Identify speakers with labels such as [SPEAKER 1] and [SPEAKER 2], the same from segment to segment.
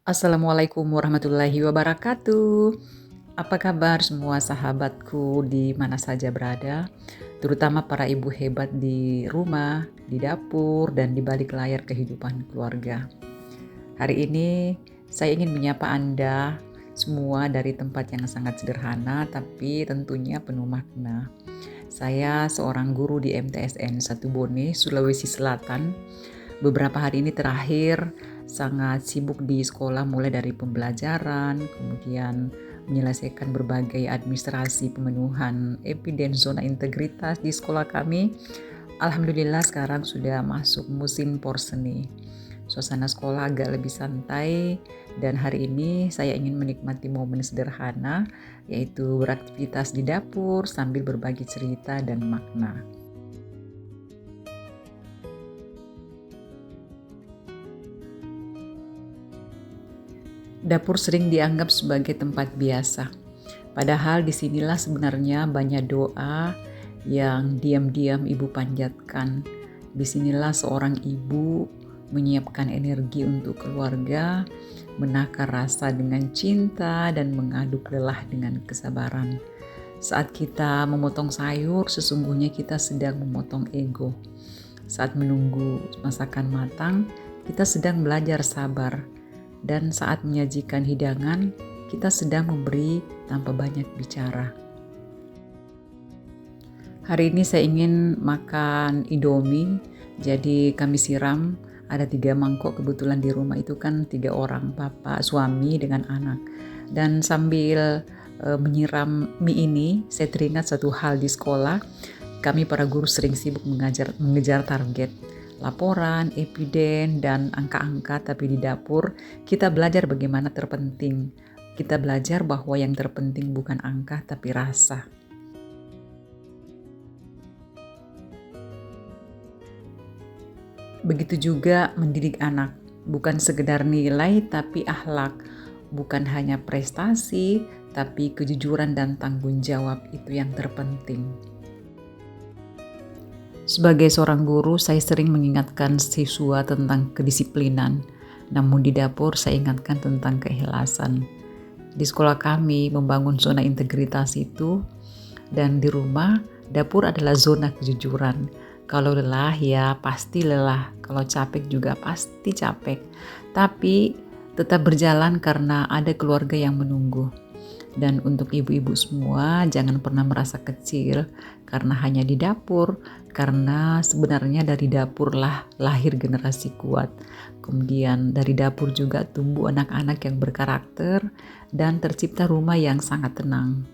[SPEAKER 1] Assalamualaikum warahmatullahi wabarakatuh. Apa kabar semua sahabatku di mana saja berada, terutama para ibu hebat di rumah, di dapur, dan di balik layar kehidupan keluarga. Hari ini saya ingin menyapa Anda semua dari tempat yang sangat sederhana tapi tentunya penuh makna. Saya seorang guru di MTSN 1 Bone, Sulawesi Selatan. Beberapa hari ini terakhir sangat sibuk di sekolah, mulai dari pembelajaran, kemudian menyelesaikan berbagai administrasi pemenuhan epiden zona integritas di sekolah kami. Alhamdulillah sekarang sudah masuk musim porseni. Suasana sekolah agak lebih santai dan hari ini saya ingin menikmati momen sederhana, yaitu beraktivitas di dapur sambil berbagi cerita dan makna. Dapur sering dianggap sebagai tempat biasa. Padahal disinilah sebenarnya banyak doa yang diam-diam ibu panjatkan. Disinilah seorang ibu menyiapkan energi untuk keluarga, menakar rasa dengan cinta dan mengaduk lelah dengan kesabaran. Saat kita memotong sayur, sesungguhnya kita sedang memotong ego. Saat menunggu masakan matang, kita sedang belajar sabar. Dan saat menyajikan hidangan, kita sedang memberi tanpa banyak bicara. Hari ini saya ingin makan Indomie, jadi kami siram. Ada 3 mangkok, kebetulan di rumah itu kan 3 orang, bapak, suami, dengan anak. Dan sambil menyiram mie ini, saya teringat satu hal di sekolah. Kami para guru sering sibuk mengejar target, laporan, epiden, dan angka-angka, tapi di dapur kita belajar bagaimana terpenting. Kita belajar bahwa yang terpenting bukan angka tapi rasa. Begitu juga mendidik anak, bukan sekedar nilai tapi akhlak, bukan hanya prestasi tapi kejujuran dan tanggung jawab itu yang terpenting. Sebagai seorang guru, saya sering mengingatkan siswa tentang kedisiplinan, namun di dapur saya ingatkan tentang keikhlasan. Di sekolah kami membangun zona integritas itu, dan di rumah dapur adalah zona kejujuran. Kalau lelah ya pasti lelah, kalau capek juga pasti capek. Tapi tetap berjalan karena ada keluarga yang menunggu. Dan untuk ibu-ibu semua, jangan pernah merasa kecil karena hanya di dapur, karena sebenarnya dari dapurlah lahir generasi kuat. Kemudian dari dapur juga tumbuh anak-anak yang berkarakter dan tercipta rumah yang sangat tenang.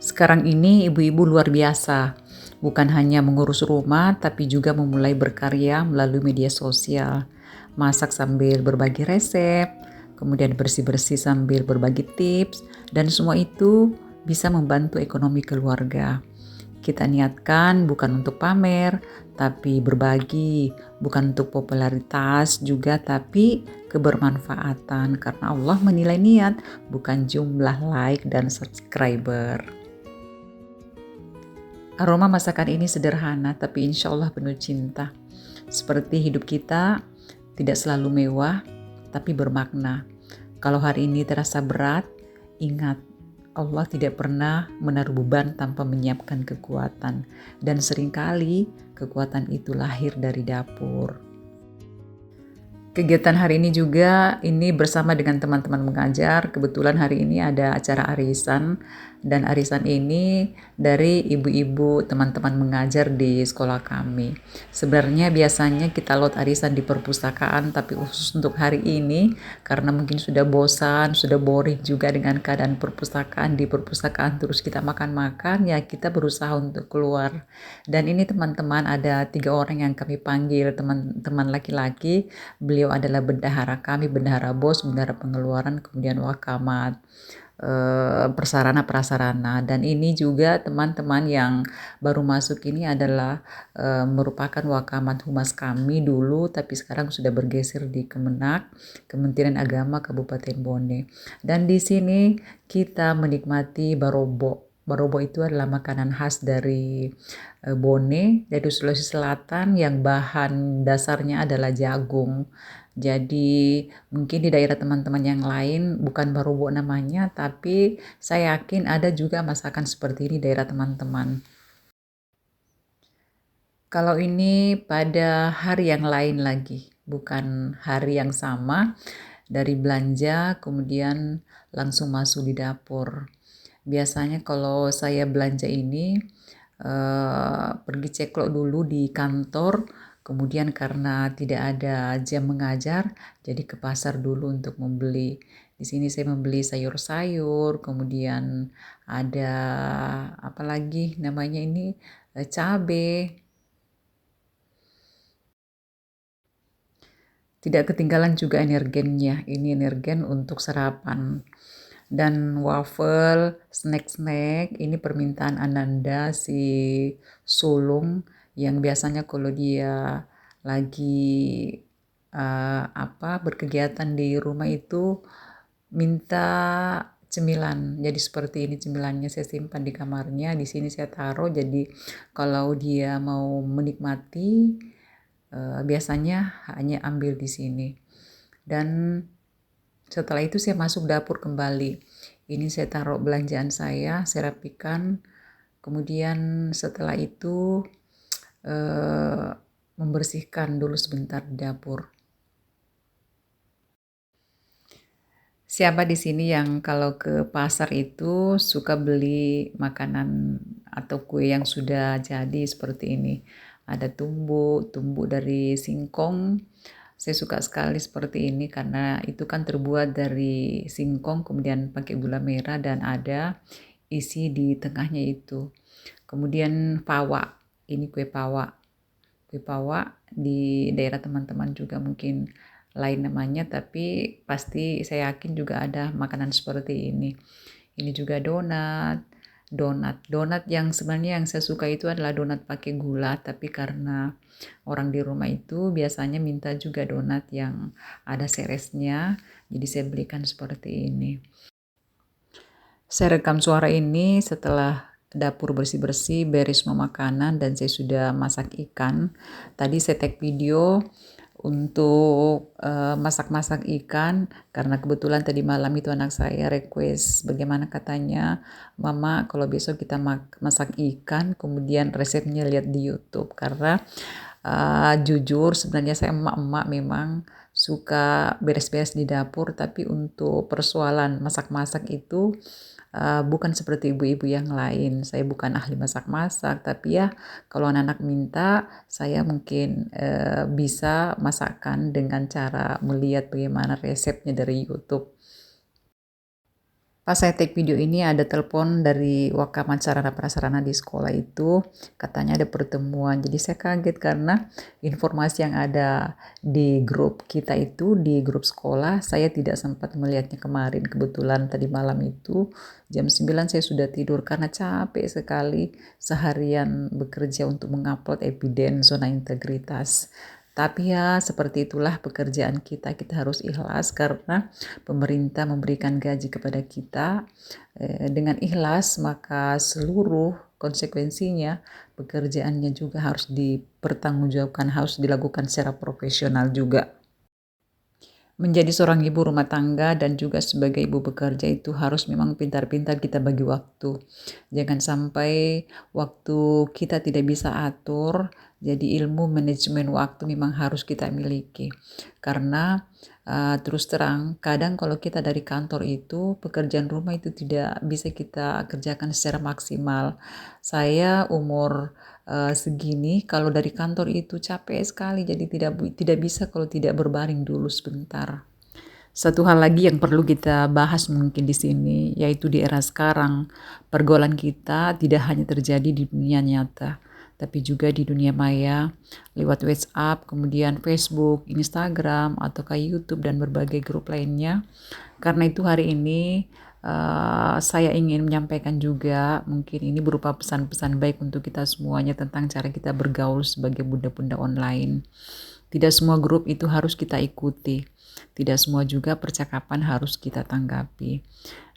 [SPEAKER 1] Sekarang ini ibu-ibu luar biasa, bukan hanya mengurus rumah tapi juga memulai berkarya melalui media sosial. Masak sambil berbagi resep, kemudian bersih-bersih sambil berbagi tips, dan semua itu bisa membantu ekonomi keluarga. Kita niatkan bukan untuk pamer, tapi berbagi, bukan untuk popularitas juga, tapi kebermanfaatan, karena Allah menilai niat, bukan jumlah like dan subscriber. Aroma masakan ini sederhana, tapi insya Allah penuh cinta. Seperti hidup kita, tidak selalu mewah, tapi bermakna. Kalau hari ini terasa berat, ingat, Allah tidak pernah menaruh beban tanpa menyiapkan kekuatan. Dan seringkali kekuatan itu lahir dari dapur. Kegiatan hari ini juga ini bersama dengan teman-teman mengajar. Kebetulan hari ini ada acara arisan, dan arisan ini dari ibu-ibu teman-teman mengajar di sekolah kami. Sebenarnya biasanya kita lot arisan di perpustakaan, tapi khusus untuk hari ini karena mungkin sudah bosan, sudah boring juga dengan keadaan perpustakaan, di perpustakaan terus kita makan-makan, ya kita berusaha untuk keluar. Dan ini teman-teman, ada 3 orang yang kami panggil, teman-teman laki-laki. Beliau adalah bendahara kami, bendahara bos, bendahara pengeluaran, kemudian wakamat, persarana prasarana. Dan ini juga teman-teman yang baru masuk ini adalah merupakan wakamat humas kami dulu, tapi sekarang sudah bergeser di Kemenak, Kementerian Agama Kabupaten Bone. Dan di sini kita menikmati barobo. Barobo itu adalah makanan khas dari Bone, dari Sulawesi Selatan, yang bahan dasarnya adalah jagung. Jadi mungkin di daerah teman-teman yang lain bukan Barobo namanya, tapi saya yakin ada juga masakan seperti ini di daerah teman-teman. Kalau ini pada hari yang lain lagi, bukan hari yang sama, dari belanja kemudian langsung masuk di dapur. Biasanya kalau saya belanja ini pergi ceklok dulu di kantor, kemudian karena tidak ada jam mengajar, jadi ke pasar dulu untuk membeli. Di sini saya membeli sayur-sayur, kemudian ada apa lagi namanya ini cabe. Tidak ketinggalan juga energennya. Ini energen untuk sarapan. Dan waffle, snack-snack, ini permintaan Ananda si sulung yang biasanya kalau dia lagi berkegiatan di rumah itu minta cemilan. Jadi seperti ini cemilannya saya simpan di kamarnya, di sini saya taruh. Jadi kalau dia mau menikmati biasanya hanya ambil di sini. Dan setelah itu saya masuk dapur kembali. Ini saya taruh belanjaan saya rapikan. Kemudian setelah itu membersihkan dulu sebentar di dapur. Siapa di sini yang kalau ke pasar itu suka beli makanan atau kue yang sudah jadi seperti ini? Ada tumbuk dari singkong. Saya suka sekali seperti ini karena itu kan terbuat dari singkong kemudian pakai gula merah dan ada isi di tengahnya itu. Kemudian pawa, ini kue pawa. Kue pawa di daerah teman-teman juga mungkin lain namanya, tapi pasti saya yakin juga ada makanan seperti ini. Ini juga donat yang sebenarnya yang saya suka itu adalah donat pakai gula, tapi karena orang di rumah itu biasanya minta juga donat yang ada seresnya, jadi saya belikan seperti ini. Saya rekam suara ini setelah dapur bersih-bersih, beres semua makanan, dan saya sudah masak ikan. Tadi saya tag video untuk masak-masak ikan karena kebetulan tadi malam itu anak saya request bagaimana katanya, Mama kalau besok kita masak ikan, kemudian resepnya lihat di YouTube. Karena jujur sebenarnya saya emak-emak memang suka beres-beres di dapur, tapi untuk persoalan masak-masak itu bukan seperti ibu-ibu yang lain. Saya bukan ahli masak-masak, tapi ya kalau anak-anak minta, saya mungkin bisa masakkan dengan cara melihat bagaimana resepnya dari YouTube. Pas saya take video ini ada telepon dari Wakaman Sarana Prasarana di sekolah itu, katanya ada pertemuan. Jadi saya kaget karena informasi yang ada di grup kita itu, di grup sekolah, saya tidak sempat melihatnya kemarin. Kebetulan tadi malam itu jam 9 saya sudah tidur karena capek sekali seharian bekerja untuk mengupload evidence zona integritas. Tapi ya seperti itulah pekerjaan kita harus ikhlas karena pemerintah memberikan gaji kepada kita. Dengan ikhlas maka seluruh konsekuensinya pekerjaannya juga harus dipertanggungjawabkan, harus dilakukan secara profesional juga. Menjadi seorang ibu rumah tangga dan juga sebagai ibu bekerja itu harus memang pintar-pintar kita bagi waktu. Jangan sampai waktu kita tidak bisa atur, jadi ilmu manajemen waktu memang harus kita miliki. Karena terus terang, kadang kalau kita dari kantor itu, pekerjaan rumah itu tidak bisa kita kerjakan secara maksimal. Saya umur segini, kalau dari kantor itu capek sekali, jadi tidak bisa kalau tidak berbaring dulu sebentar. Satu hal lagi yang perlu kita bahas mungkin di sini, yaitu di era sekarang, pergaulan kita tidak hanya terjadi di dunia nyata, tapi juga di dunia maya, lewat WhatsApp, kemudian Facebook, Instagram, atau YouTube dan berbagai grup lainnya. Karena itu hari ini saya ingin menyampaikan juga, mungkin ini berupa pesan-pesan baik untuk kita semuanya tentang cara kita bergaul sebagai bunda-bunda online. Tidak semua grup itu harus kita ikuti. Tidak semua juga percakapan harus kita tanggapi.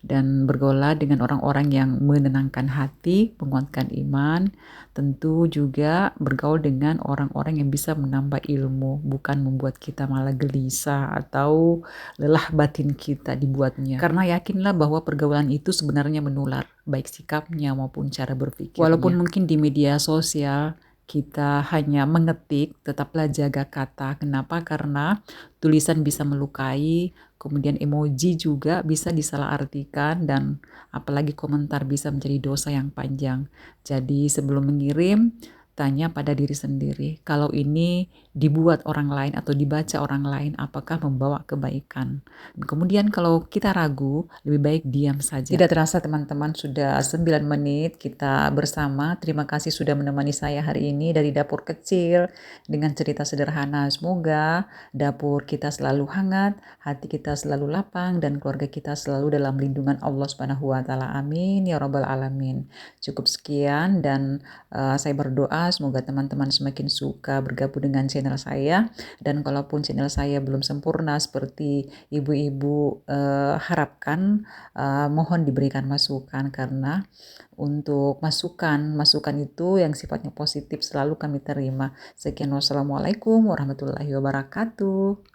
[SPEAKER 1] Dan bergaulah dengan orang-orang yang menenangkan hati, menguatkan iman. Tentu juga bergaul dengan orang-orang yang bisa menambah ilmu, bukan membuat kita malah gelisah atau lelah batin kita dibuatnya. Karena yakinlah bahwa pergaulan itu sebenarnya menular, baik sikapnya maupun cara berpikirnya. Walaupun mungkin di media sosial kita hanya mengetik, tetaplah jaga kata. Kenapa? Karena tulisan bisa melukai, kemudian emoji juga bisa disalahartikan, dan apalagi komentar bisa menjadi dosa yang panjang. Jadi sebelum mengirim, tanya pada diri sendiri, kalau ini dibuat orang lain atau dibaca orang lain, apakah membawa kebaikan? Kemudian kalau kita ragu, lebih baik diam saja. Tidak terasa teman-teman, sudah 9 menit kita bersama. Terima kasih sudah menemani saya hari ini dari dapur kecil dengan cerita sederhana. Semoga dapur kita selalu hangat, hati kita selalu lapang, dan keluarga kita selalu dalam lindungan Allah Subhanahu wa taala. Amin ya rabbal alamin. Cukup sekian, dan saya berdoa semoga teman-teman semakin suka bergabung dengan channel saya, dan kalaupun channel saya belum sempurna seperti ibu-ibu harapkan, mohon diberikan masukan, karena untuk masukan itu yang sifatnya positif selalu kami terima. Sekian, wassalamualaikum warahmatullahi wabarakatuh.